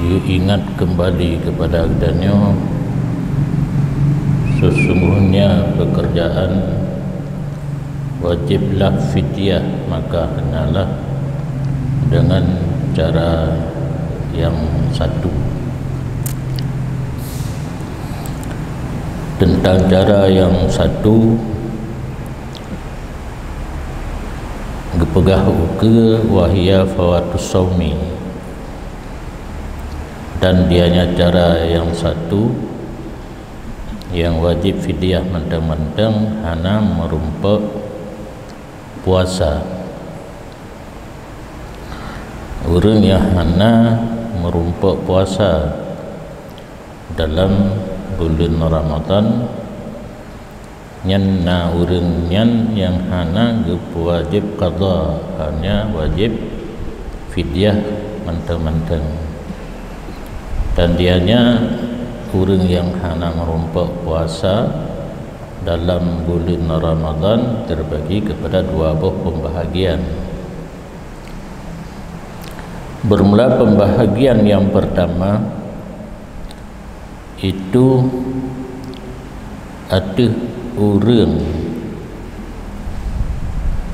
ia ingat kembali kepada adanya sesungguhnya pekerjaan wajiblah fidyah, maka hendaklah dengan cara yang satu. Tentang cara yang satu, gepegah ke wahia fawatus saumi, dan dianya cara yang satu yang wajib fidyah mentang-mentang hana merumpak puasa. Orang yang hana merumpak puasa dalam bulan Ramadan nyan na urang nyan yang hana wajib qada, hanya wajib fidyah mentang-mentang. Dan dianya urang yang hana merumpak puasa dalam bulan Ramadan terbagi kepada dua buah pembahagian. Bermula pembahagian yang pertama itu ada orang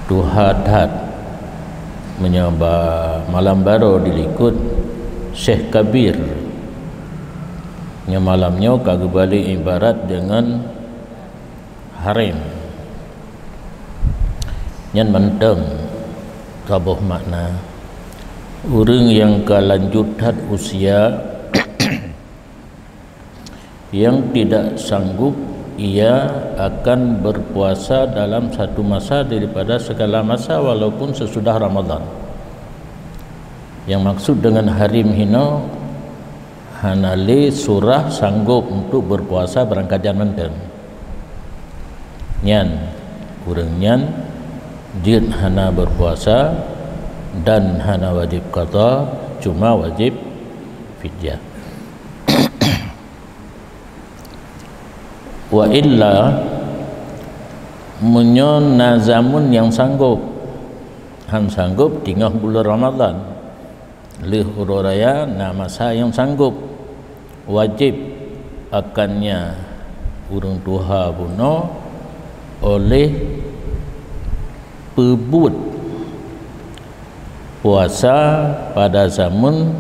tuhadat menyoba malam baru dilikut Syekh Kabir nya malamnya kagak balik ibarat dengan harim nyan menteng kabuh makna orang yang kelanjutan usia yang tidak sanggup ia akan berpuasa dalam satu masa daripada segala masa walaupun sesudah Ramadan. Yang maksud dengan harim hino hanale surah sanggup untuk berpuasa berangkat menteng. Nyan urang nyan jin hana berpuasa dan hana wajib qada, cuma wajib fidyah. Wa illa munyon nazamun yang sanggup tinggal bulan Ramadan leh uraya na masa yang sanggup wajib akannya urang tuha buno oleh pebut puasa pada zaman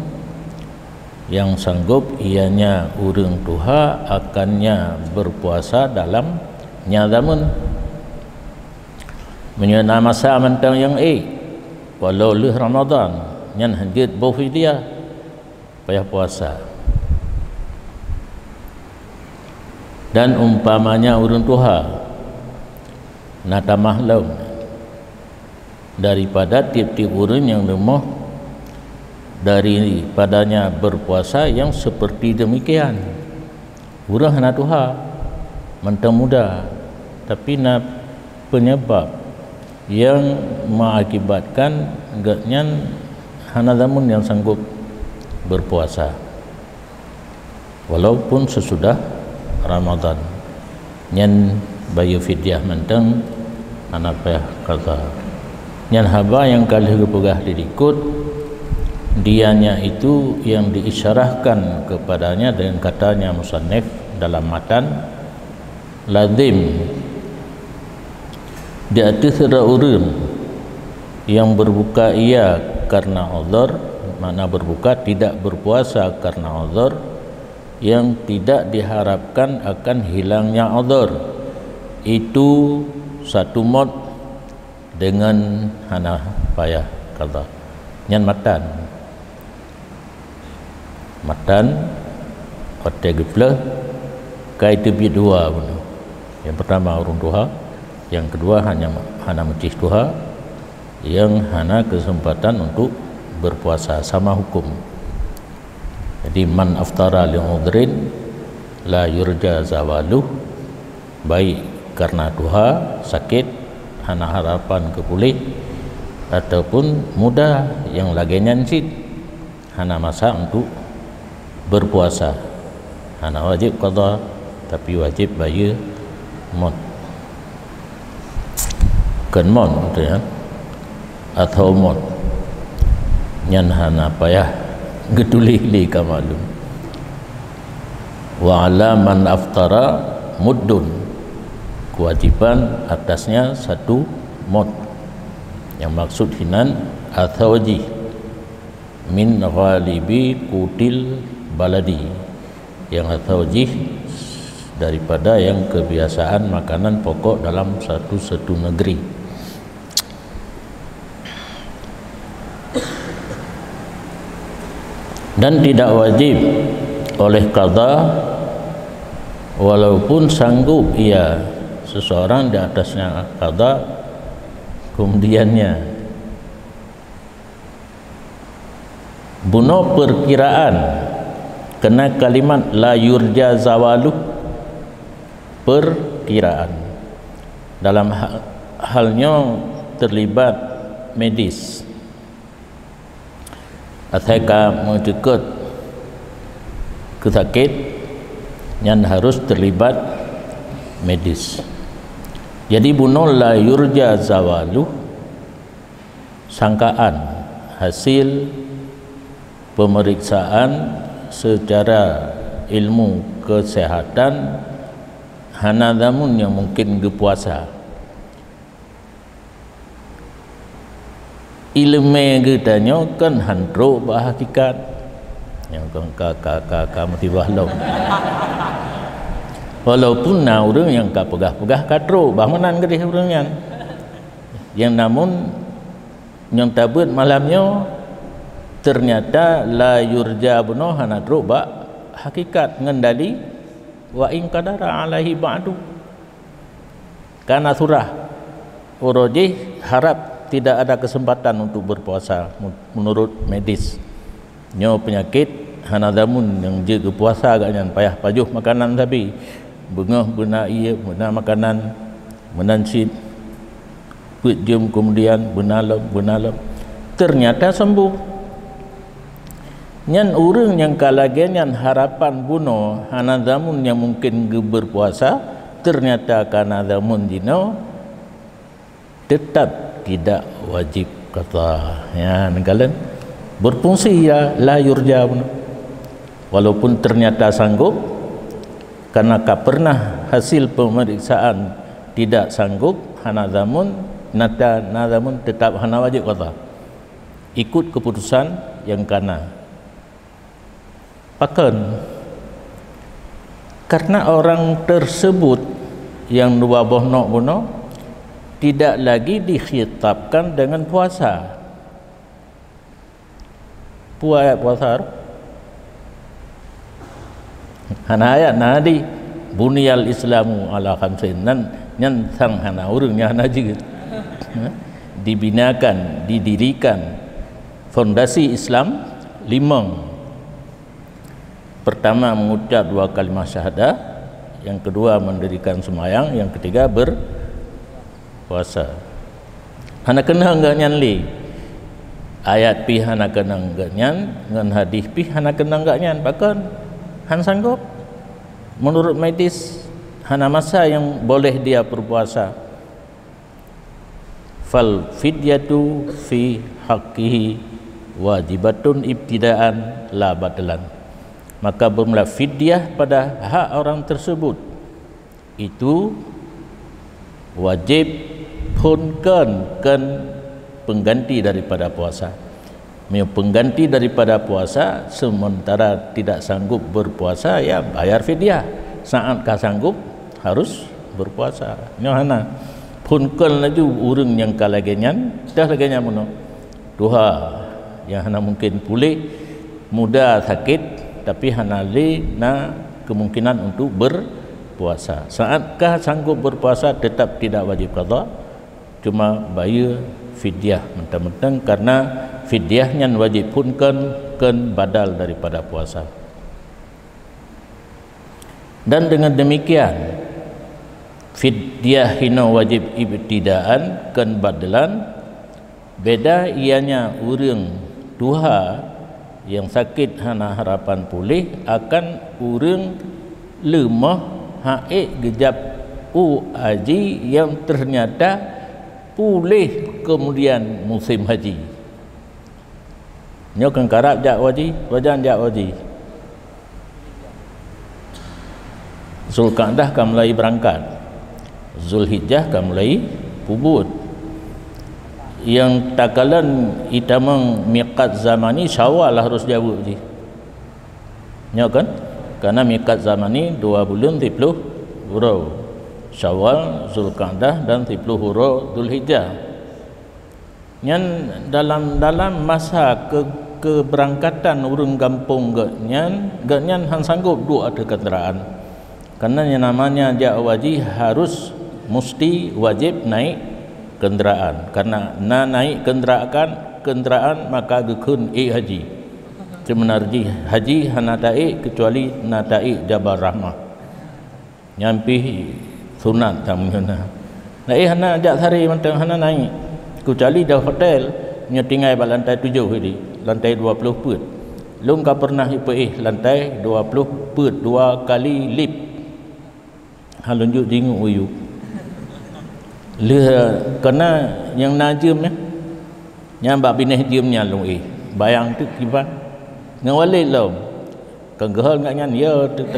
yang sanggup ianya urang tuha akannya berpuasa dalam nyadamun menyana masa mentang yang walau leh Ramadan nyan hanjit bau fidyah payah puasa. Dan umpamanya urang tuha nata mahlum daripada tiap-tiap urang yang lemah daripadanya berpuasa yang seperti demikian. Urang hana tuha mentang muda, tapi na penyebab yang mengakibatkan gaknya hana zamun yang sanggup berpuasa walaupun sesudah Ramadan. Nyan bayu fidyah mentang anak payah kata. Nyan haba yang kali pegah dirikut dianya itu yang diisyarahkan kepadanya dengan katanya musannif dalam matan lazim di atas orang yang berbuka ia karena uzur, mana berbuka tidak berpuasa karena uzur yang tidak diharapkan akan hilangnya uzur, itu satu mod dengan hana payah qada. Nyan matan hotel geplah kai tebi dua pun. Yang pertama urang tuha, yang kedua hana mencis tuha, yang hana kesempatan untuk berpuasa, sama hukum. Jadi man aftara li udhrin la yurja zawaluh, baik karena tuha sakit hana harapan kepulih ataupun muda yang lagi nyansit hana masa untuk berpuasa, hana wajib qada tapi wajib bayar mod kan mod tu ya, atau mod nyan hana payah gedulih li kamalun. Wa ala man aftara muddun, kewajiban atasnya satu mud. Yang maksud hinan athawji min ghalibi kutil baladi, yang athawji daripada yang kebiasaan makanan pokok dalam satu negeri. Dan tidak wajib oleh qada walaupun sanggup ia seseorang di atasnya qada kemudiannya bunuh perkiraan, kena kalimat la yurja zawaluh, perkiraan dalam halnya terlibat medis. Asalkan mendekat kesakit yang harus terlibat medis. Jadi bunuh la yurja zawaluh, sangkaan hasil pemeriksaan secara ilmu kesehatan hanadamun yang mungkin berpuasa. Ilmu kitanya kan handro bahakikat yang kakak mesti bahlong. Walaupun na orang yang ka pegah-pegah katro bahmanan gedih orangnya. Yang namun yang tabut malamnya ternyata la yurja bunuh hanadro ba hakikat ngendali wa in qadara alaihi ba'du. Karena surah urujih harap tidak ada kesempatan untuk berpuasa menurut medis. Nyo penyakit hanadamun yang jaga puasa agaknya payah pajuh makanan tapi bengah bena ia bena makanan menansit jam kemudian benalam ternyata sembuh. Nyan urang yang kalagian yang harapan bunuh hanadamun yang mungkin berpuasa ternyata kanadamun dino tetap tidak wajib qada. Ya, nenggalan berfungsi ya la yurja walaupun ternyata sanggup, karena pernah hasil pemeriksaan tidak sanggup hanadamun nadamun tetap hana wajib qada. Ikut keputusan yang kana. Pakan karena orang tersebut yang dua bohnok bunuh tidak lagi dikhitabkan dengan puasa. Puasa hana ayat nadi buniyal islamu ala khamsin nan nyan sang hana urangnya hana juga dibinakan, didirikan fondasi Islam 5. Pertama mengucap 2 kalimah syahadah, yang kedua mendirikan sembahyang, yang ketiga berpuasa. Hana kena enggak nyan li ayat pi hana kena enggak nyan ngan hadis pi hana kena enggak nyan bahkan han sanggup menurut medis hana masa yang boleh dia berpuasa. Fal fidyatu fi haqqihi wajibatun ibtidaan la badalan. Maka bermula fidyah pada hak orang tersebut itu wajib punkan pengganti daripada puasa. Pengganti daripada puasa sementara tidak sanggup berpuasa ya bayar fidyah. Saat kah sanggup harus berpuasa. Nyohana punkan laju urang yang kalagenyan dah laganya mono. Duha yang hana mungkin pulih muda sakit tapi hana li na kemungkinan untuk berpuasa. Saatkah sanggup berpuasa tetap tidak wajib qada, cuma bayar fidyah mentang-mentang karena fidyahnya wajib pun kan badal daripada puasa. Dan dengan demikian fidyah hina wajib ibtidaan kan badalan beda ianya urang duha yang sakit hana harapan pulih akan urang lemah haik gejap haji yang ternyata pulih kemudian musim haji. Nyo kan karab jak waji, wajan jak waji. Zulqa'dah kan mulai berangkat. Zulhijjah kan mulai pubut. Yang takalan itamang miqat zamani Syawal lah harus jawab je. Nyo kan? Karena miqat zamani 2 bulan 30 hurau. Syawal, Zulqa'dah dan 30 hurau Zulhijjah. Nyan dalam masa keberangkatan urang kampung nyan han sanggup dua ada kenderaan. Karena yang namanya jak wajib harus mesti wajib naik kenderaan. Karena naik kenderaan maka gekun haji. Sebenarnya haji hana taik kecuali na taik Jabal Rahmah. Nyampi sunat tamuna. Hana jak hari mantang hana naik. Kecuali dah hotel nya tinggal pada lantai 7 ini, lantai 20 put. Lung ka pernah lantai 20 put 2 kali lift. Halunjuk jingu uyu. Kena yang najum nya bab bineh jumnya lung bayang tu kiban. Ngawalil lom. Kegehal ngak nyan ya tek.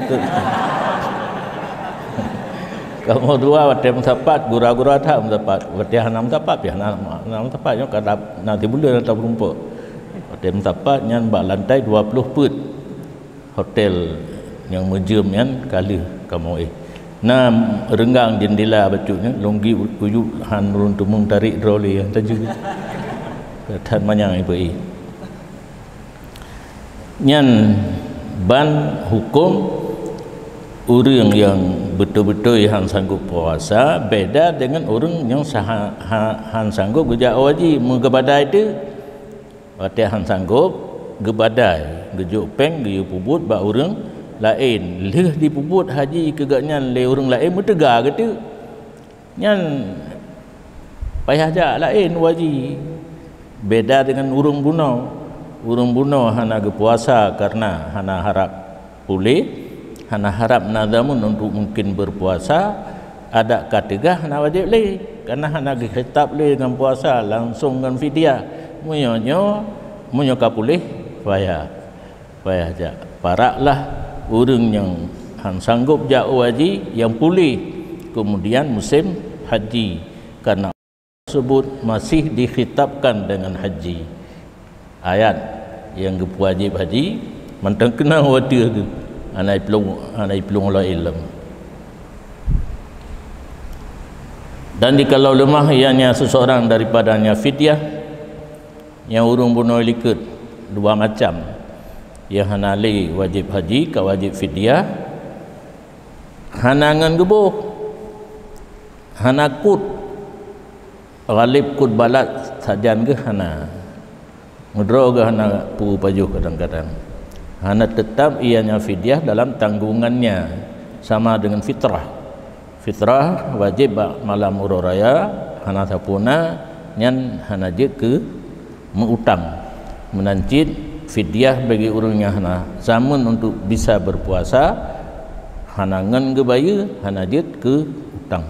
Kamu dua watem sapat gura-gura tak mendapat watem enam sapat ya enam sapat yo kadap nanti bulan atau rumput watem sapat nyan bak lantai 20 put hotel yang museum yan kali kamu na renggang jendela bacuknya longgi uyu han run tumung tarik troli yang taju tan manyang ibu nyan ban hukum orang yang betul-betul yang sanggup puasa beda dengan orang yang han sanggup gejak wajib mengebadai itu waktu han sanggup gebadai gejuk peng gejuk pubut bak orang lain leh di pubut haji kegaknya le orang lain mentegar gitu nyan payah jak lain wajib beda dengan orang bunuh hana puasa karena hana harap pulih hana harap nadamun untuk mungkin berpuasa ada kategah hana wajib le karena hana khitab le dengan puasa langsung dengan fidyah munyo kapulih payah jak paraklah orang yang han sanggup jak wajib yang pulih kemudian musim haji karena tersebut masih dikhitabkan dengan haji ayat yang wajib haji mantang kena watir tu anai pelung Allah ilm. Dan dikalau lemah ianya seseorang daripadanya fidyah yang urung bunuh likut dua macam yang hanali wajib haji ka wajib fidyah hanangan gebuh hanakut galib kut balat sajan ke hana ngedro ke hana pu pajuh kadang-kadang hana tetap ianya fidyah dalam tanggungannya sama dengan fitrah wajib malam uro raya hana sapuna nyan hana je ke mengutang menancit fidyah bagi orangnya hana zaman untuk bisa berpuasa hana ngan gebaya hana je ke utang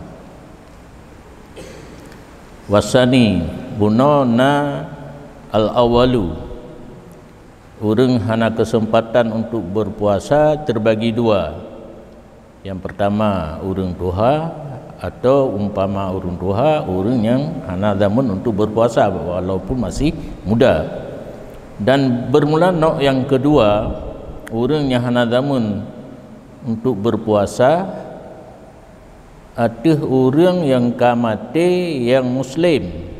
wasani bunona al-awalu orang hana kesempatan untuk berpuasa terbagi dua. Yang pertama orang tuha atau umpama orang tuha orang yang hana zaman untuk berpuasa walaupun masih muda. Dan bermula nok yang kedua orang yang hana zaman untuk berpuasa ada orang yang kamate yang muslim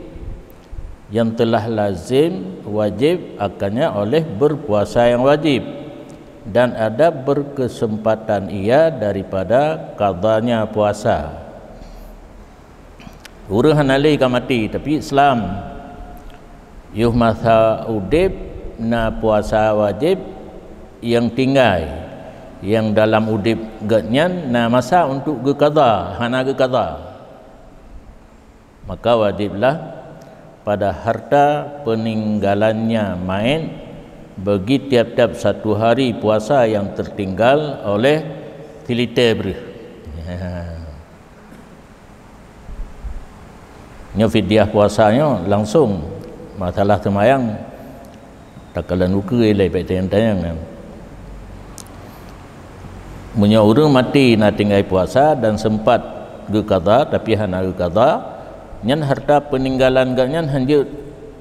yang telah lazim wajib akannya oleh berpuasa yang wajib dan ada berkesempatan ia daripada qadanya puasa. Urang hanali ka mati tapi Islam yuh masa udip na puasa wajib yang tinggal yang dalam udip gatnyan na masa untuk qada hana qada maka wajiblah pada harta peninggalannya main bagi tiap-tiap satu hari puasa yang tertinggal oleh tiliter nya fidyah puasanya langsung masalah semayang takalan uka ilai baik tayang-tayang kan. Munya urang mati na tinggai puasa dan sempat ge qada tapi hana ge qada, nyan harta peninggalan ganyan hanjut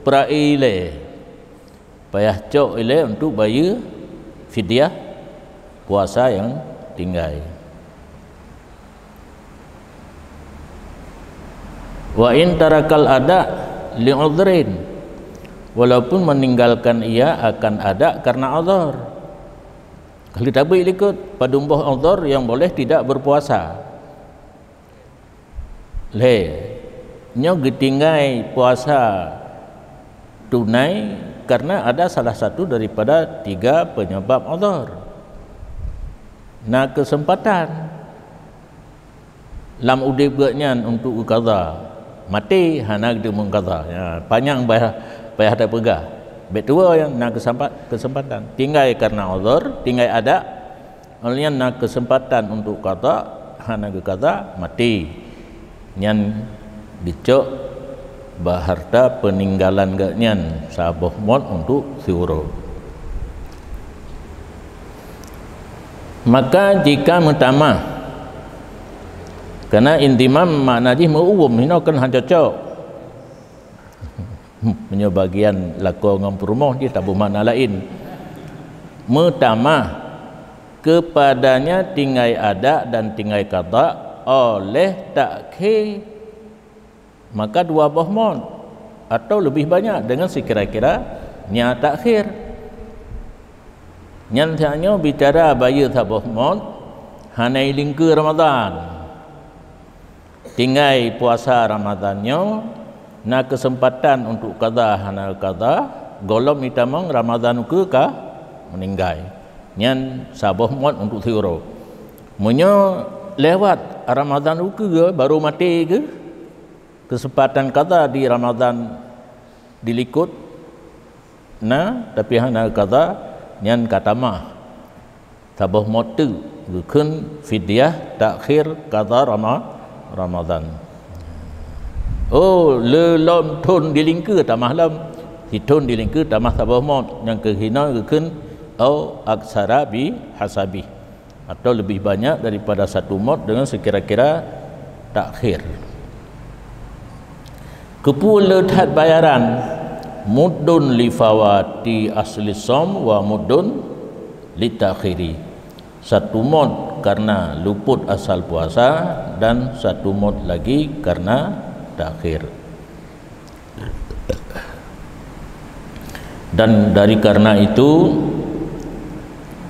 perai ilai. Payah cok ilai untuk bayar fidyah puasa yang tinggai. Wa in tarakal ada li'udhrin, walaupun meninggalkan ia akan ada karena uzur. Kalau tak boleh ikut padumbuh uzur yang boleh tidak berpuasa. Nyo getinggai puasa tunai karena ada salah satu daripada 3 penyebab uzur. Nah kesempatan lam udip genyan untuk qada, mati hana dia mengqada. Ya, panjang payah ada pegah. Betua yang nak kesempatan. Tinggal karena uzur, tinggal ada. Olehnya nak kesempatan untuk qada, hana ge qada, mati. Nyan dicok baharta peninggalan genyan saboh mod untuk siuro. Maka jika mutama, karena intimam maknanya mengumum ini akan cocok punya bagian laku ngam rumah dia tak bermakna lain. Mutama kepadanya tinggai ada dan tinggai qada oleh takhir, maka 2 bohmon atau lebih banyak dengan sekira-kira niat takhir. Nyatanya bicara bayar sabah mod hanai lingku Ramadan, tinggal puasa Ramadannya, nak kesempatan untuk qada hana qada, golom itamang Ramadan ke ka meninggal. Nyan sabah mod untuk siuro. Munyo lewat Ramadan ke baru mati ke, kesempatan qada di Ramadan dilikut, nah tapi hana qada nyan katamah sabah motu gukun fidyah takhir qada Ramadan. Oh lelom tun dilingku tamah lam hitun dilingku tamah sabah mot yang kehina gukun au aksara bi hasabi, atau lebih banyak daripada 1 mot dengan sekira-kira takhir. Kepula tad bayaran muddun li fawati asli som wa muddun li takhiri. 1 mod karena luput asal puasa dan 1 mod lagi karena takhir. Dan dari karena itu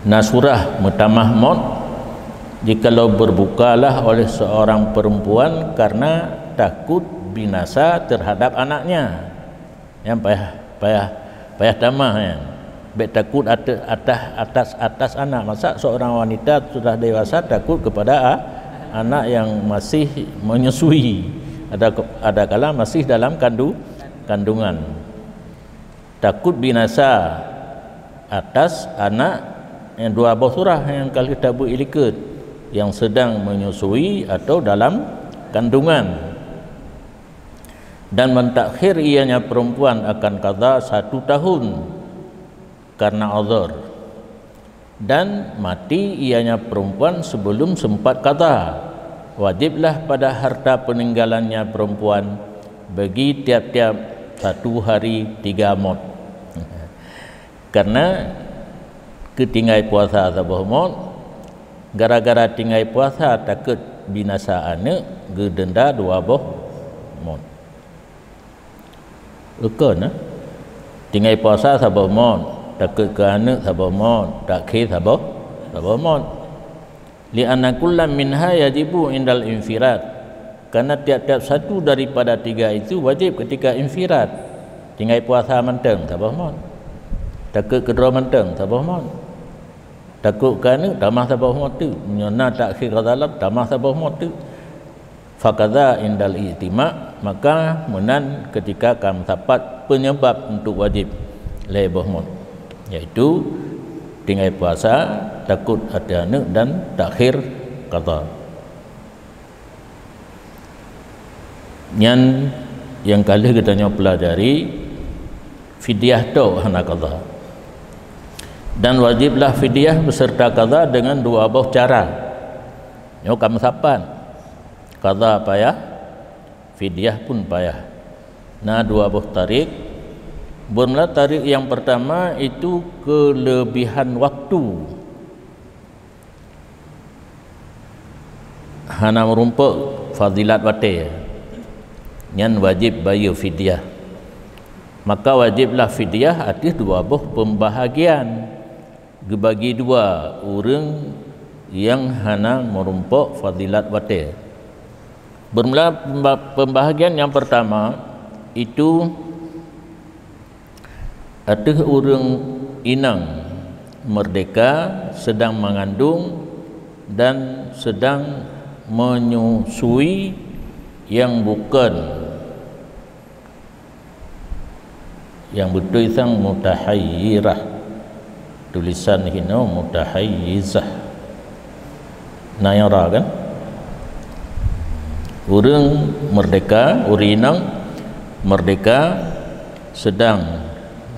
nasurah mutamah mod jikalau berbukalah oleh seorang perempuan karena takut binasa terhadap anaknya. Yang payah tamah ya. Bet takut atas anak. Masa seorang wanita sudah dewasa takut kepada anak yang masih menyusui, ada kala masih dalam kandungan. Takut binasa atas anak yang 2 buah surah yang kali tabu ilikut yang sedang menyusui atau dalam kandungan. Dan mentakhir ianya perempuan akan qada 1 tahun karena uzur, dan mati ianya perempuan sebelum sempat qada. Wajiblah pada harta peninggalannya perempuan bagi tiap-tiap 1 hari 3 mod. Karena ketinggai puasa sabah mod, gara-gara tinggai puasa takut binasa anak, gedenda 2 buah mod. Lekon tinggal puasa sabah mod, takut ke anak sabah mod, takhir sabah mod. Li anna kullam minha yajibu indal infirad, karena tiap-tiap 1 daripada 3 itu wajib ketika infirad. Tinggal puasa menteng sabah mod, takut kedua menteng sabah mod, takut ke anak tamah sabah mod tu, menyona takhir dalam tamah sabah mod tu. Fakadha indal i'tima, maka menan ketika kamu dapat penyebab untuk wajib lebah mod, yaitu tinggal puasa, takut ada anak dan takhir qada. Yang kali kita pelajari fidyah tu hana qada. Dan wajiblah fidyah beserta qadha dengan dua buah cara. Nyo kamsapan. Qadha payah, fidyah pun payah. Nah, dua buah tarik. Bermula tarik yang pertama itu kelebihan waktu. Hana merumpuk fadilat wate. Nyan wajib bayar fidyah. Maka wajiblah fidyah atas dua buah pembahagian. Dibagi dua orang yang hana merumpuk fadilat wate. Bermula pembahagian yang pertama itu ada orang inang merdeka sedang mengandung dan sedang menyusui yang bukan, yang betul sang mutahayyirah, tulisan hino mutahayyizah. Nayara kan? Orang merdeka, orang inang merdeka sedang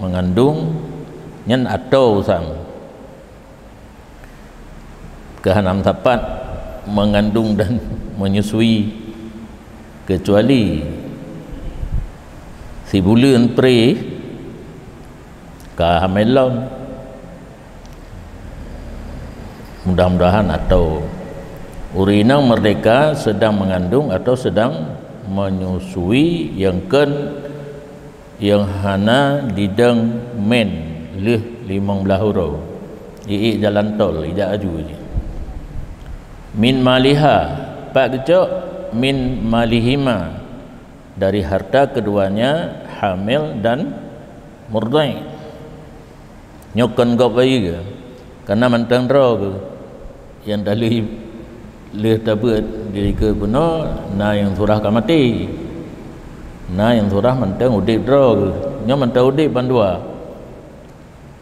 mengandung nyan atau sang kehanam tapat mengandung dan menyusui, kecuali si bulan pre kehamilon, mudah-mudahan atau urinang merdeka sedang mengandung atau sedang menyusui yang yang hana didang men leh 15 huruf ii jalan tol ijak aju je min maliha pak kecok min malihima dari harta keduanya hamil dan murdai nyokon gop bayi ke karena mentang ro ke yang dalih leh tabut diri ke benar na yang surah ka mati na yang surah mentang udip ro ke nyo mentang udip bandua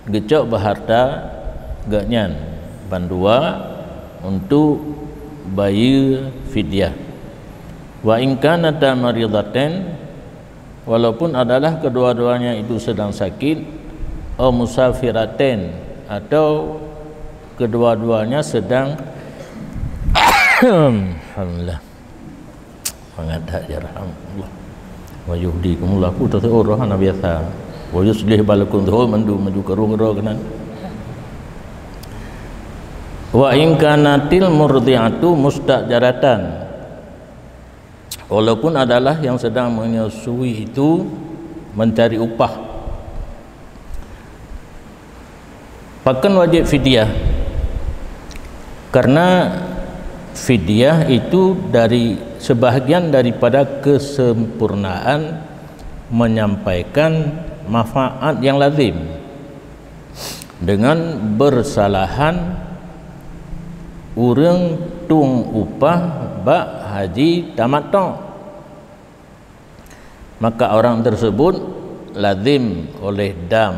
gecok berharta gaknyan bandua untuk bayar fidyah. Wa in kanata maridaten, walaupun adalah kedua-duanya itu sedang sakit, atau musafiraten, atau kedua-duanya sedang alhamdulillah mengadak ya rahmatullah wa yuhdikumullah putus urah ana biasa wa yuslih balakum tu mandu maju kerung-ro kenan. Wa in kanatil murdi'atu mustajaratan, walaupun adalah yang sedang menyusui itu mencari upah, pakan wajib fidyah, karena fidyah itu dari sebahagian daripada kesempurnaan menyampaikan manfaat yang lazim dengan bersalahan urang tung upah bak haji tamattu, maka orang tersebut lazim oleh dam,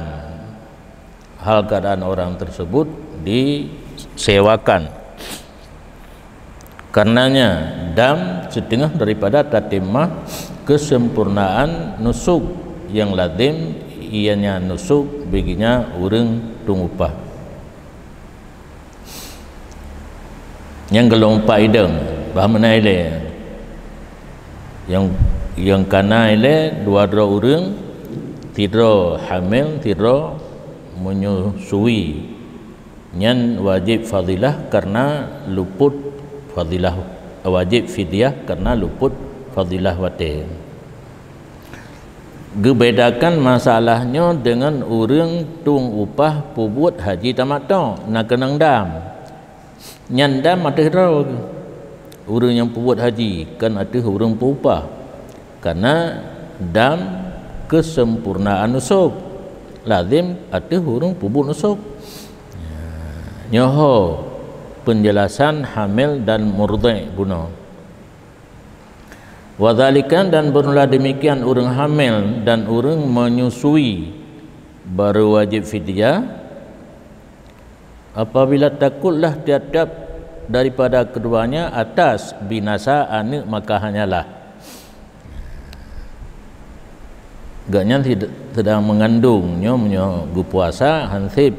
hal keadaan orang tersebut disewakan. Karenanya dam setengah daripada tatimah kesempurnaan nusuk yang lazim, ianya nusuk baginya urang tung upah. Yang gelompak ideng bahamana ile yang kana ile dua orang tidro hamil tidro menyusui nyan wajib fadilah karena luput fadilah, wajib fidyah karena luput fadilah wate. Gebedakan masalahnya dengan orang tung upah pubut haji tamattu nak kenang dam. Nyandam ada rau orang yang buat haji kan ada orang pupah, karena dam kesempurnaan nusuk lazim ada orang pubut nusuk. Nyoho penjelasan hamil dan murdai guna. Wadzalikan dan bermula demikian orang hamil dan orang menyusui baru wajib fidyah apabila takutlah tiap-tiap daripada keduanya atas binasa anak, maka hanyalah gaknya sedang mengandung nyo puasa hansip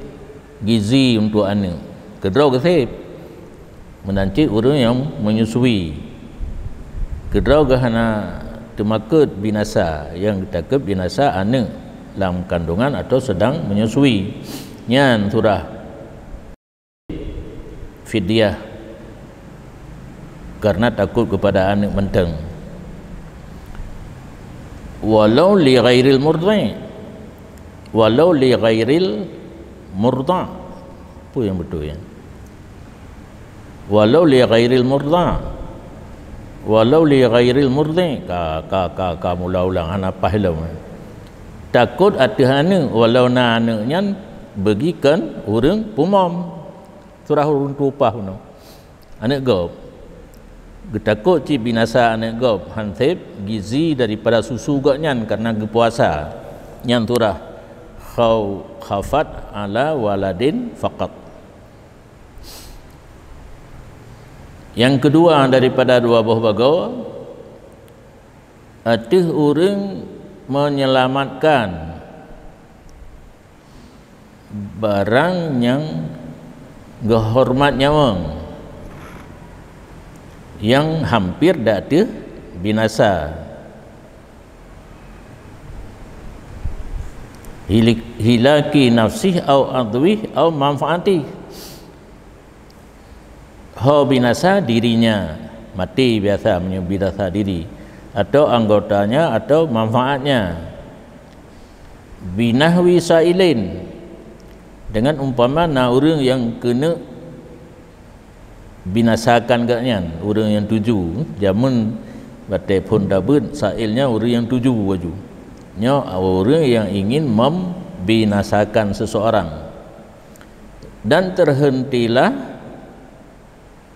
gizi untuk anak kedrau kesip menancit orang yang menyusui kedrau gahana temakut binasa yang takut binasa anak dalam kandungan atau sedang menyusui nyan surah fidyah karena takut kepada anak menteng walau li ghairil murdi murda apa yang betul ya walau li ghairil murdi ka mula-ulang anak pahlam takut atihana walau na anaknya bagikan orang pumam surah urun tupah no anak gob getakut ci binasa anak gob hansip gizi daripada susu gaknyan karena gepuasa nyan surah khafat ala waladin faqat. Yang kedua daripada dua buah bagau atih orang menyelamatkan barang yang gehormat nyawang yang hampir dak ada binasa hilaki nafsih au adwih au manfaati binasa dirinya mati biasa binasa diri atau anggotanya atau manfaatnya binahwi sailin dengan umpama orang yang kena binasakan gaknyan orang yang tuju jamun batai pun dabun sailnya orang yang tuju baju nya orang yang ingin membinasakan seseorang dan terhentilah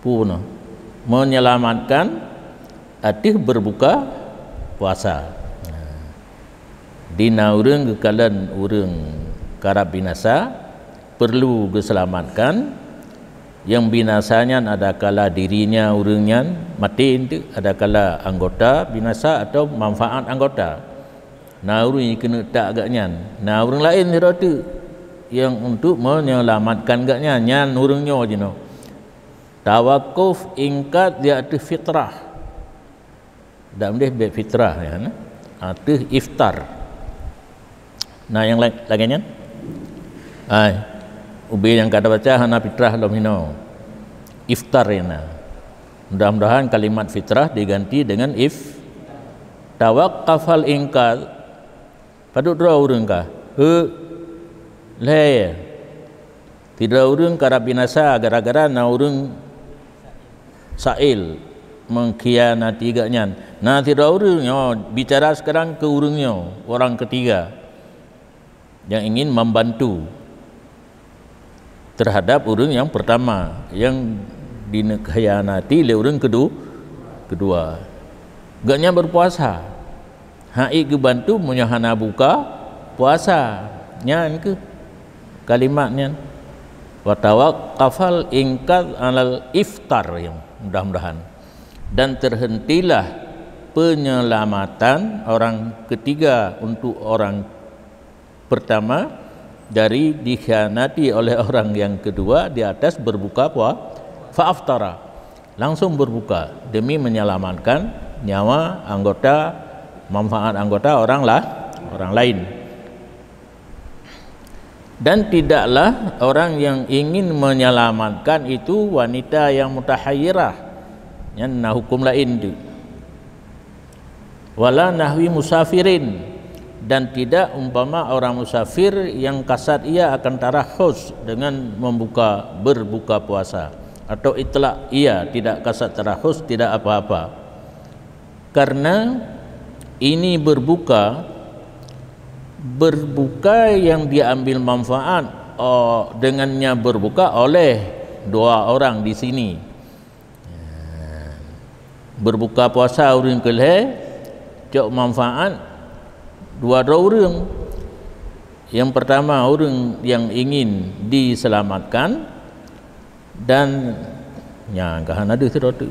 puna menyelamatkan atih berbuka puasa dina urang kekalan urang karab binasa perlu diselamatkan yang binasanya ada kala dirinya urangnya mati itu ada kala anggota binasa atau manfaat anggota nah urang kena tak agaknya nah urang lain tu yang untuk menyelamatkan agaknya nyan urangnya jino tawakuf ingkat dia tu fitrah dak boleh be fitrah ya tu iftar nah yang lainnya ubi yang kata baca hana fitrah lam hino iftar ya mudah-mudahan kalimat fitrah diganti dengan tawaqqafal ingkat padut dua urang kah le tidak urang karab binasa gara-gara na urang sail mengkhianati gaknya nah tidak urang bicara sekarang ke urangnya orang ketiga yang ingin membantu terhadap urang yang pertama yang dikhianati oleh urang kedua gaknya berpuasa hai ke bantu menyahana buka puasa nyan ke kalimatnya wa tawaqqafal ingkad alal iftar yang mudah-mudahan dan terhentilah penyelamatan orang ketiga untuk orang pertama dari dikhianati oleh orang yang kedua di atas berbuka fa'aftara langsung berbuka demi menyelamatkan nyawa anggota manfaat anggota orang lain dan tidaklah orang yang ingin menyelamatkan itu wanita yang mutahayyirah yang hukum lain itu wala nahwi musafirin dan tidak umpama orang musafir yang kasat ia akan tarahus dengan berbuka puasa atau itlaq ia tidak kasat tarahus tidak apa-apa karena ini berbuka yang diambil manfaat dengannya berbuka oleh dua orang di sini berbuka puasa orang kelih cok manfaat dua orang yang pertama orang yang ingin diselamatkan dan kahan ada sesuatu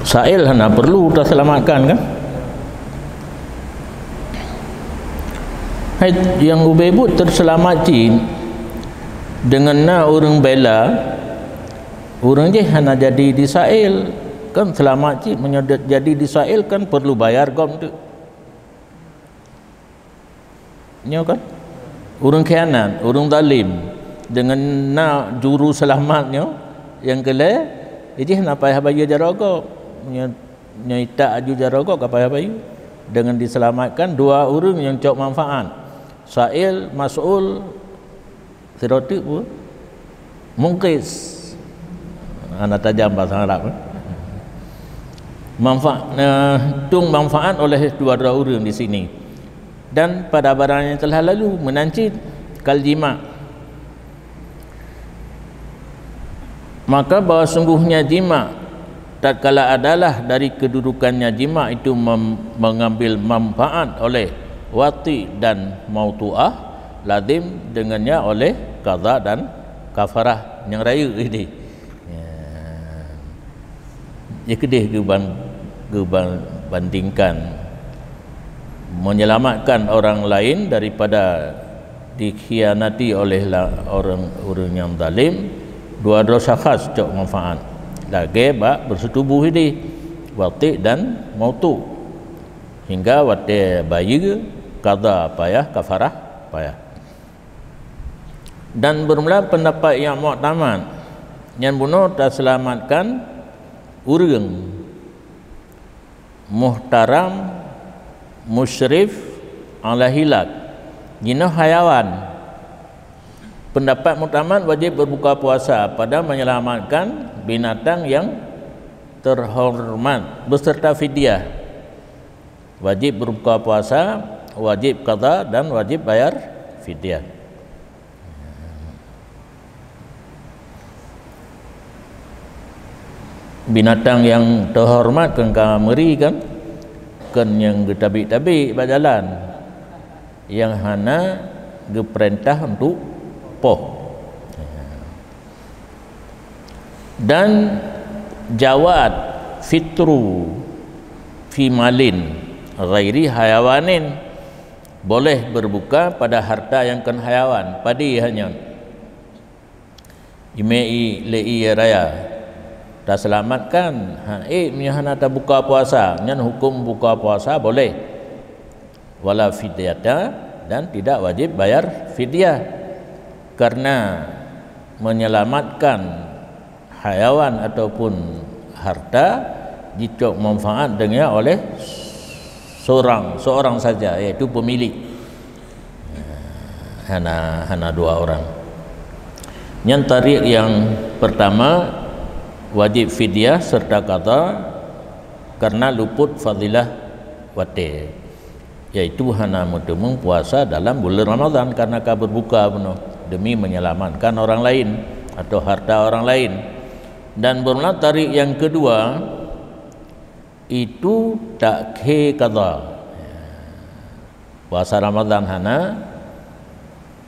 Sa'il hana perlu terselamatkan kan. Hai yang ubebut terselamat cin dengan na orang bela orang je hana jadi di Sa'il kan selamat cin menyodat jadi di Sa'il kan perlu bayar gom tu. Nyo kan orang khianat, orang zalim dengan na juru selamatnya yang kele ijih na payah bayu jaraga nyaita aju jaraga ka payah bayu dengan diselamatkan dua orang yang cok manfaat. Sa'il mas'ul stereotip pun mungkis anak tajam bahasa Arab manfaat tung manfaat oleh dua-dua orang di sini. Dan pada barang yang telah lalu menancit kaljima, maka bahawa sungguhnya jima tatkala adalah dari kedudukannya jima itu mengambil manfaat oleh wati dan mautu'ah, lazim dengannya oleh qadha dan kafarah yang raya ini. Ya kedih bandingkan menyelamatkan orang lain daripada dikhianati oleh orang yang zalim, dua dosa khas cok manfaat lagi bak bersetubuh ini wati dan mautu hingga wati bayi qadha payah kafarah payah. Dan bermula pendapat yang mu'tamad yang bunuh terselamatkan urang muhtaram musyrif ala hilak jina hayawan. Pendapat mu'tamad wajib berbuka puasa pada menyelamatkan binatang yang terhormat beserta fidyah, wajib berbuka puasa, wajib qadha dan wajib bayar fidyah. Binatang yang terhormat kan kameri kan yang getabik-tabik berjalan yang hana geperintah untuk poh. Dan jawad fitru fi malin ghairi hayawanin, boleh berbuka pada harta yang kan hayawan, padi hanya imei lei raya tak selamatkan hana tak buka puasa nyan hukum buka puasa boleh wala fidyata dan tidak wajib bayar fidyah karena menyelamatkan hayawan ataupun harta dicok manfaat dengannya oleh seorang saja, yaitu pemilik. Hana dua orang. Yang tarik yang pertama wajib fidyah serta qadha karena luput fadilah wate, yaitu hana mutemung puasa dalam bulan Ramadan karena berbuka penuh demi menyelamatkan orang lain atau harta orang lain. Dan bermula tarik yang kedua itu takhe qadha, puasa Ramadan hana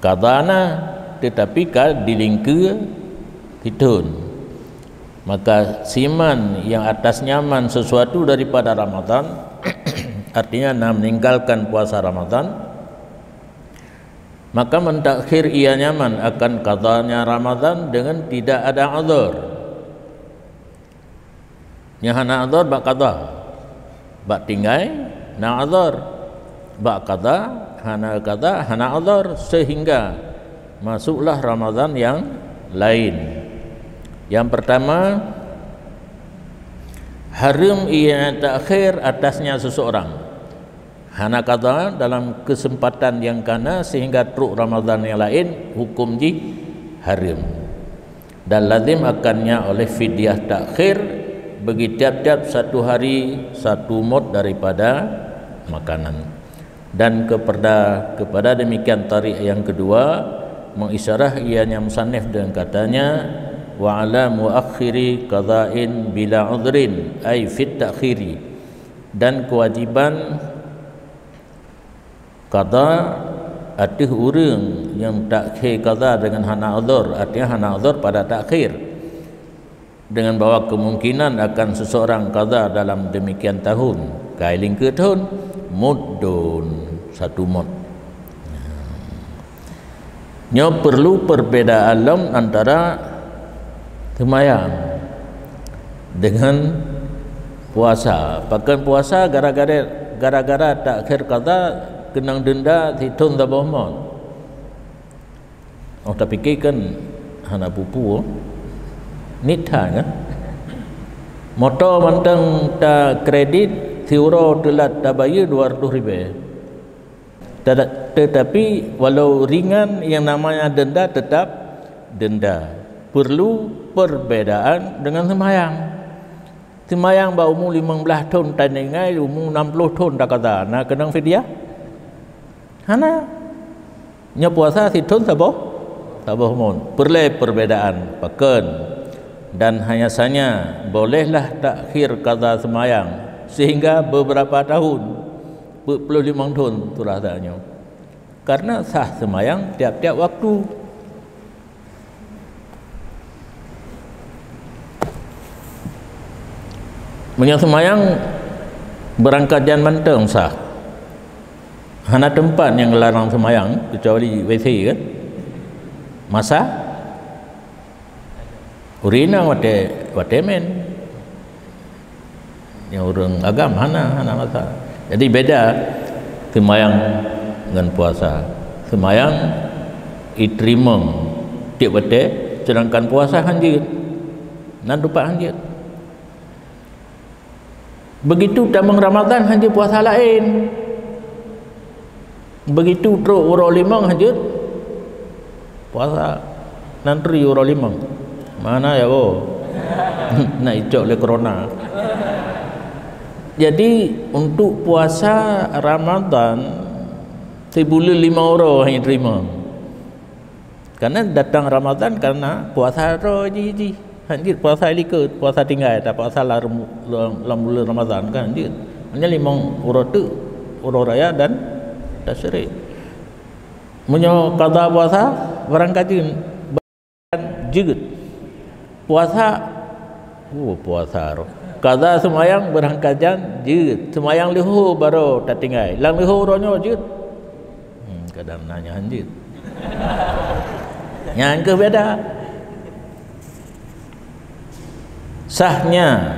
qadhana tetapi ka dilingke hitun. Maka siman yang atas nyaman sesuatu daripada Ramadan artinya meninggalkan puasa Ramadan, maka mentakhir ia nyaman akan qadhanya Ramadan dengan tidak ada uzur. Yang hana uzur bak qadha, bak tinggai na uzur, bak qadha hana uzur, sehingga masuklah Ramadan yang lain. Yang pertama, haram ia takhir atasnya seseorang hana qadha dalam kesempatan yang kana sehingga truk Ramadan yang lain, hukum ji haram dan lazim akannya oleh fidyah takhir bagi tiap-tiap satu hari satu mud daripada makanan. Dan kepada demikian tarik yang kedua mengisyarah ianya musannif dengan katanya wa ala muakhiri qada'in bila udhrin ay fit takhiri, dan kewajiban qada atas orang yang takhir qada dengan hana udhur, artinya hana udhur pada takhir. dengan bahawa kemungkinan akan seseorang qada dalam demikian tahun kailing ke tahun muddun satu mud. Nyo perlu perbedaan antara semayang dengan puasa. Bahkan puasa gara-gara takhir qada kenang denda hitun dah bohmon. Oh tak fikir kan hana pupu nitha kan. Motor mantang ta kredit tiuro telat ta bayar 200 ribu. Tetapi walau ringan yang namanya denda tetap denda. Perlu perbedaan dengan semayang. Semayang ba umur 15 tahun tandingai umur 60 tahun dah kata nak kenang fidyah. Hana nya puasa situn saboh mon. Perlu perbedaan paken dan hanya saja bolehlah takhir qada semayang sehingga beberapa tahun 25 tahun tu rasanya. Karena sah semayang tiap-tiap waktu. Menyang semayang berangkat jan manteng sah. Hana tempat yang larang semayang kecuali WC kan. Masa urina wate men. Yang orang agam hana masa. Jadi beda semayang dengan puasa. Semayang diterima tiap wate, sedangkan puasa hanjit. Nan rupa hanjit. Begitu tamang Ramadan hanjit puasa lain. Begitu teruk urau limang hanjit puasa nanti urau limang. Mana ya nak icok le corona. Jadi untuk puasa Ramadan sebulan 5 orang yang terima. Karena datang Ramadan karena puasa roji hanjir puasa likut puasa tinggal tak puasa dalam bulan Ramadan kan hanjir. Hanya 5 orang tu orang raya dan tasyrik. Menyo qada puasa barangkali jegut. Puasa puasa roh. Qada semayang berangkajan jeut. Semayang lihu baru tak tinggal. Lang lihu rohnya jeut. Kadang nanya hanjit. Yang ke beda. Sahnya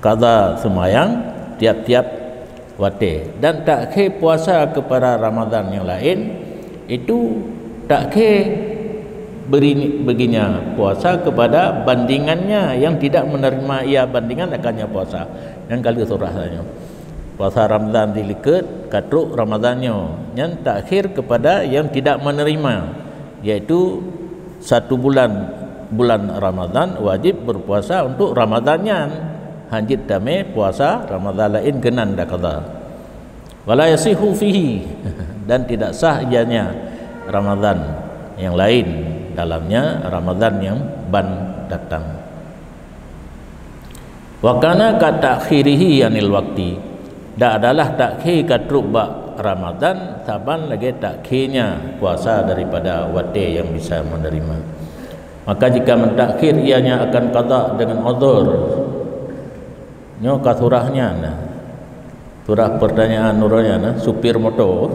qada semayang tiap-tiap wate dan tak ke puasa kepada Ramadan yang lain itu tak ke beginya puasa kepada bandingannya yang tidak menerima ia bandingan akannya puasa yang kali surahnya puasa Ramadan diliket katruk Ramadannya yang takhir kepada yang tidak menerima yaitu 1 bulan Ramadan wajib berpuasa untuk Ramadannya hanjit dame puasa Ramadan lain genan dak qada wala yasihu fihi dan tidak sah ianya Ramadan yang lain dalamnya Ramadan yang ban datang. Wa kana ka takhirihi anil waqti. Da adalah takhir katruk ba Ramadan saban lagi takhirnya puasa daripada wate yang bisa menerima. Maka jika mentakhir ianya akan qada dengan uzur. Nyo ka surahnya nah. Surah pertanyaan nuranya nah supir motor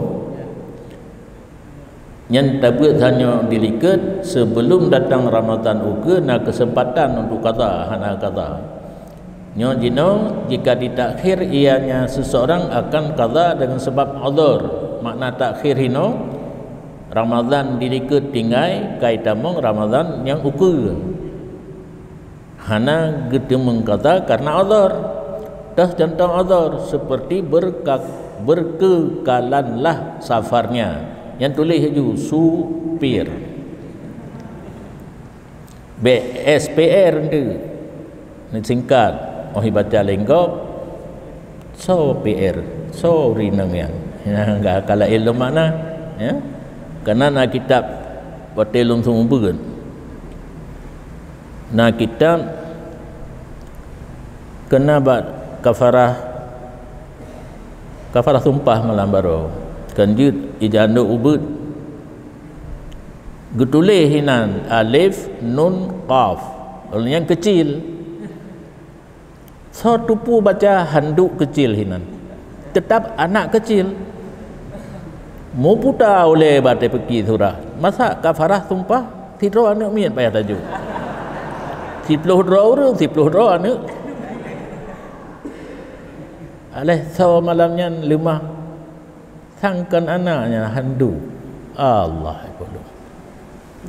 yang tabut hanya diliket sebelum datang Ramadan uga na kesempatan untuk qada hana qada. Nyo jino jika ditakhir ianya seseorang akan qada dengan sebab uzur. Makna takhir hino Ramadan diliket tinggai kaitamong Ramadan yang uga. Hana gedemeng qada karena uzur. Dah contoh uzur seperti berkekalanlah safarnya. Yang tulis itu supir BSPR itu ini singkat baca lengkap so PR so rinang yang enggak kala ilmu mana ya karena nak kitab hotelum semua bukan nak kitab kena buat kafarah sumpah malam baru kanjut ijanda ubud getulih hinan alif nun qaf yang kecil. So tupu baca handuk kecil hinan. Tetap anak kecil. Mau putar oleh batai pergi surah. Masa kafarah tumpah tidro anak mian payah tajuk. 10 orang 10 anak. Alih so malamnya lemah sangkan anaknya handu. Allah Akbar.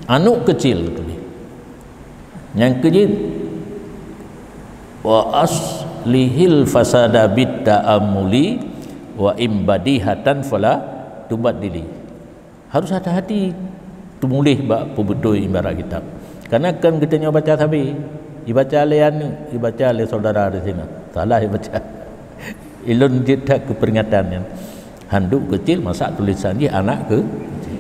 Anak kecil tu ni. Yang kecil wa aslihil fasada bid ta'amuli wa imbadihatan fala tubaddili. Harus hati-hati tumulih bak betul ibarat kitab. Karena kan kita nyoba baca sabi, dibaca oleh anu, dibaca oleh saudara di sini. Salah dibaca. Ilun tidak keperingatannya. Handuk kecil masa tulisan dia anak ke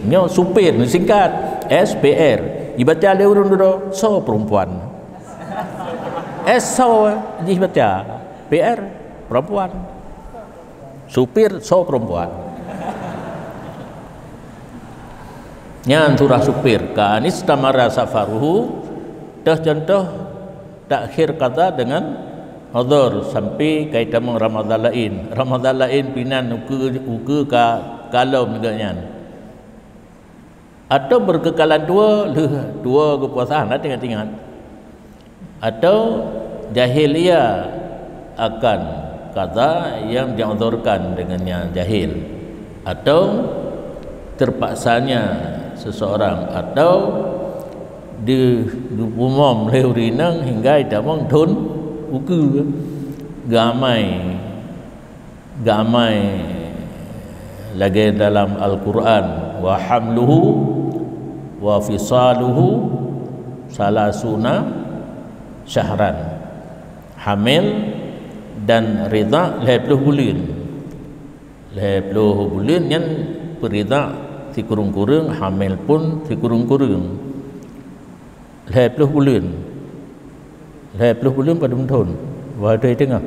nyo supir singkat SPR. Dibaca oleh urun dulu so perempuan. S so dibaca PR perempuan. Supir so perempuan. Nyan surah supir kanis tamara safaruhu dah contoh takhir kata dengan Adhar sampai kaitan Ramadan lain pinan uke ka kalau neganya atau berkekalan dua kepuasan ingat atau jahiliyah akan kata yang diadharkan dengannya jahil atau terpaksanya seseorang atau di umum leurinang hingga idamong thun uku gamai lagi dalam Al-Quran wa hamluhu wa fisaluhu salasuna syahran hamil dan ridha 20 bulan yang perida si kurung-kurung hamil pun si kurung-kurung 20 bulan pada tahun wadah tengah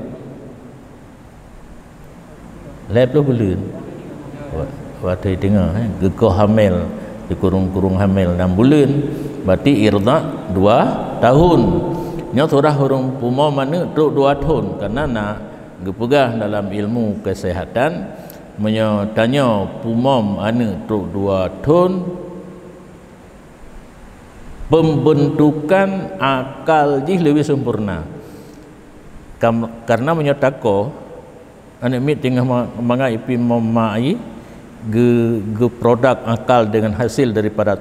20 bulan wadah tengah gekoh hamil si kurung-kurung hamil 6 bulan berarti irda 2 tahun nya surah hurung puma mana 2 tahun karena nak gepegah dalam ilmu kesehatan tanya pumam anak tu 2 tahun pembentukan akal jih lebih sempurna karena menyatakan anak mit tengah mengapi memai ge produk akal dengan hasil daripada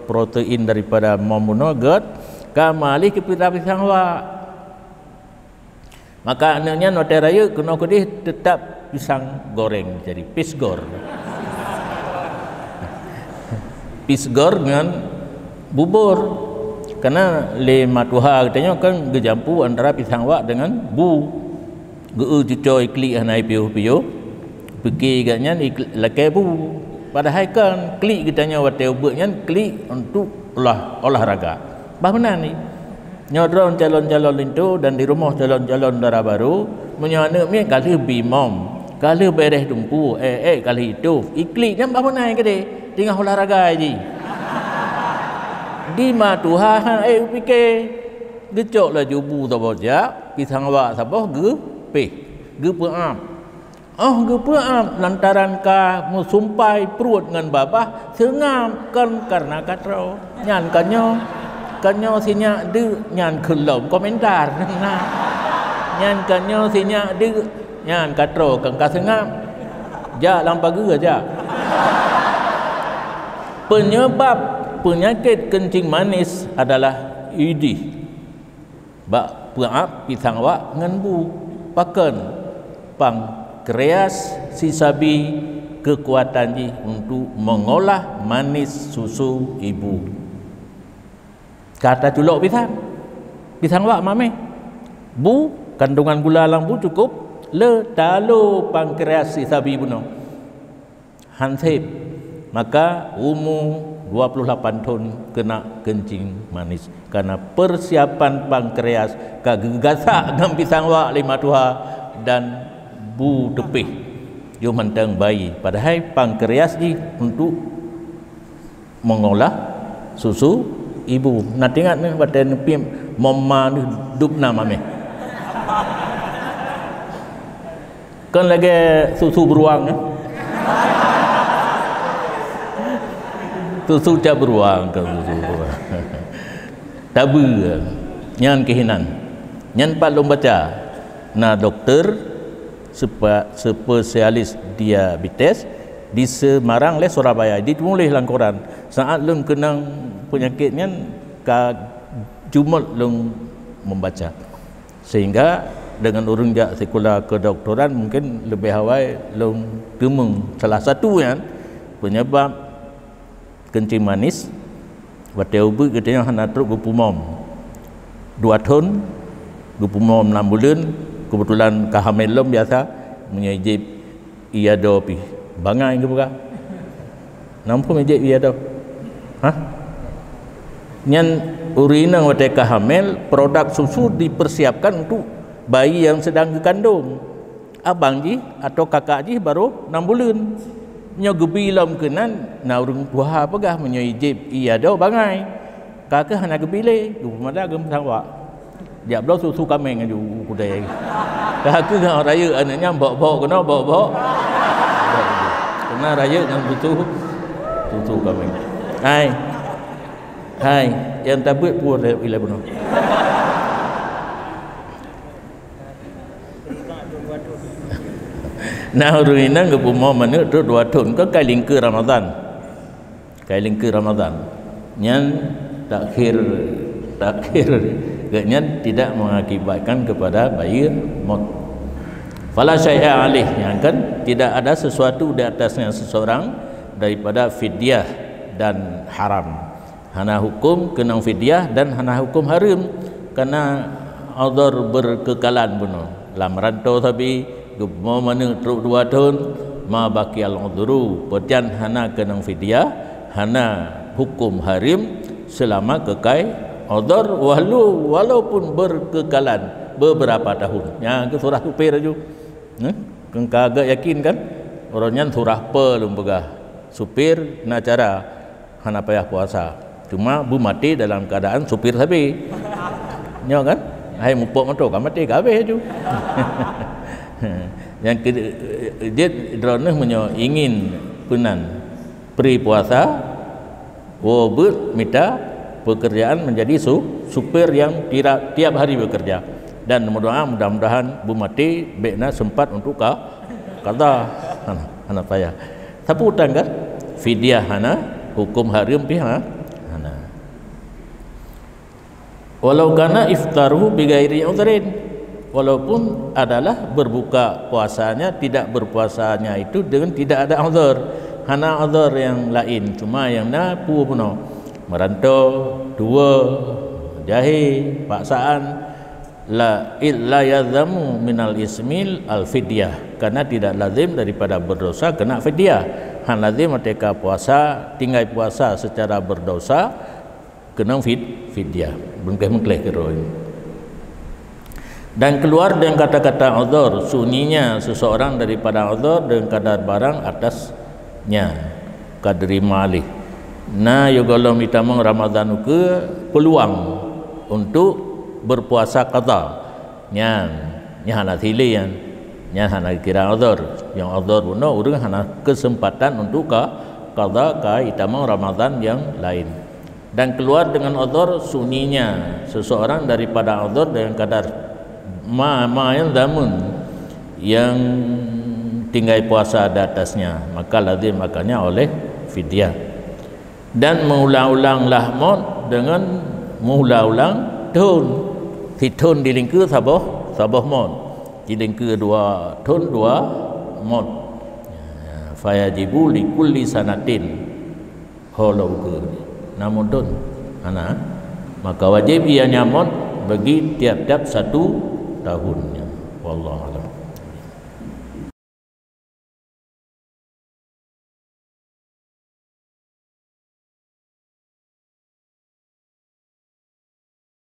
protein daripada monogot kamali kepada pisang maka anaknya notai raya kena kedih tetap pisang goreng jadi pisgor dengan bubur karena le matuha katanya kan gejampu antara pisang wak dengan bu geu cucoy klik hanai piu-piu pergi katnya lakai bu padahal kan klik katanya wate ubeknya klik untuk olahraga bahmana ni nyodron calon-calon itu dan di rumah calon-calon darah baru menyana mi kali bimom kali beres tumpu kali itu iklik kan bahmana ke de tinggal olahraga aja di matuha fikir gecok lah jubu tu baca pisang wak sabah ge peam lantaran ka musumpai perut dengan babah sengam kan karena katro nyan kanyo sinya de nyan kelom komentar nah nyan kanyo sinya de nyan katro kan ka sengam ja lampagu aja penyebab penyakit kencing manis adalah idih bak peap pisang wak ngan bu pakan pankreas sisabi kekuatan ji untuk mengolah manis susu ibu kata culok pisang wak mame bu kandungan gula dalam bu cukup le talo pankreas sisabi buno hansip maka umur 28 tahun kena kencing manis karena persiapan pankreas kagagasak dengan pisang wak 5 tuha dan bu tepih yo mentang bayi padahal pankreas ni untuk mengolah susu ibu nak tengok ni badan momma ni dupna mame kan lagi susu beruang kan susu tak beruang kan susu beruang tabu nyan kehinan nyan pat lom baca na doktor spesialis diabetes di Semarang le Surabaya ditulis dalam Quran saat lum kenang penyakitnya ka jumut lum membaca sehingga dengan urung jak sekolah kedoktoran mungkin lebih awal lum temung salah satu yang penyebab kencing manis wate ubu katanya hana truk gupumom 2 tahun gupumom 6 bulan kebetulan kahamil lum biasa menyejib ia do pi bangai ke buka nampu menyejib ia do nyan urina wate kahamil produk susu dipersiapkan untuk bayi yang sedang dikandung abang ji atau kakak ji baru 6 bulan nyo gebi lam kenan na urang tua pegah menyejib ia do bangai kakak hana gebi le gumada gem sawa jak blo susu kameng aju kudai kakak ngau raya anaknya bok-bok kena bok-bok kena raya dengan susu kameng hai yang tabut pun ila bunuh nah ruina ngepumo mana tu 2 tahun ke kai lingkar Ramadan nyan takhir nyan tidak mengakibatkan kepada bayi maut fala syai'a alih yang kan tidak ada sesuatu di atasnya seseorang daripada fidyah dan haram hana hukum kena fidyah dan hana hukum haram karena azar berkekalan bunuh lam rantau tapi mau mana truk 2 tahun ma baki al-udhuru petian hana kena fidyah hana hukum harim selama kekai udhur walaupun berkekalan beberapa tahun yang ke surah supir aju kan kagak yakin kan orangnya surah pelum begah supir na cara hana payah puasa cuma bu mati dalam keadaan supir sapi nyo kan hai mupok motor kan mati kabeh aju yang dia drone menyo ingin punan pri puasa wobut minta pekerjaan menjadi supir yang tiap hari bekerja dan mudah-mudahan bu mati bekna sempat untuk kata hana payah tapi utang kan fidyah hana hukum haram pihak hana walau kana iftaruhu bighairi udhrin walaupun adalah berbuka puasanya tidak berpuasanya itu dengan tidak ada uzur hana uzur yang lain cuma yang napu puno merantau dua jahil paksaan la illa yazamu minal ismil al fidyah karena tidak lazim daripada berdosa kena fidyah han lazim mereka puasa tinggal puasa secara berdosa kena fidyah mengkleh keroi dan keluar dengan kata-kata uzur sunyinya seseorang daripada uzur dengan kadar barang atasnya kadri malih na yogolom itamang Ramadan ke peluang untuk berpuasa qada nyan hana tilian nyan hana kira uzur yang uzur puno urang hana kesempatan untuk qada ka itamang Ramadan yang lain dan keluar dengan uzur sunyinya seseorang daripada uzur dengan kadar ma yang zamun yang tinggal puasa di atasnya maka lazim makanya oleh fidyah dan mengulang-ulang lahmot dengan mengulang-ulang tun di lingkar sabah mot di lingkar 2 tun 2 mot fayajibu li kulli sanatin halau ke namun tun ana maka wajib ia nyamot bagi tiap-tiap 1 tahunnya wallahu a'lam.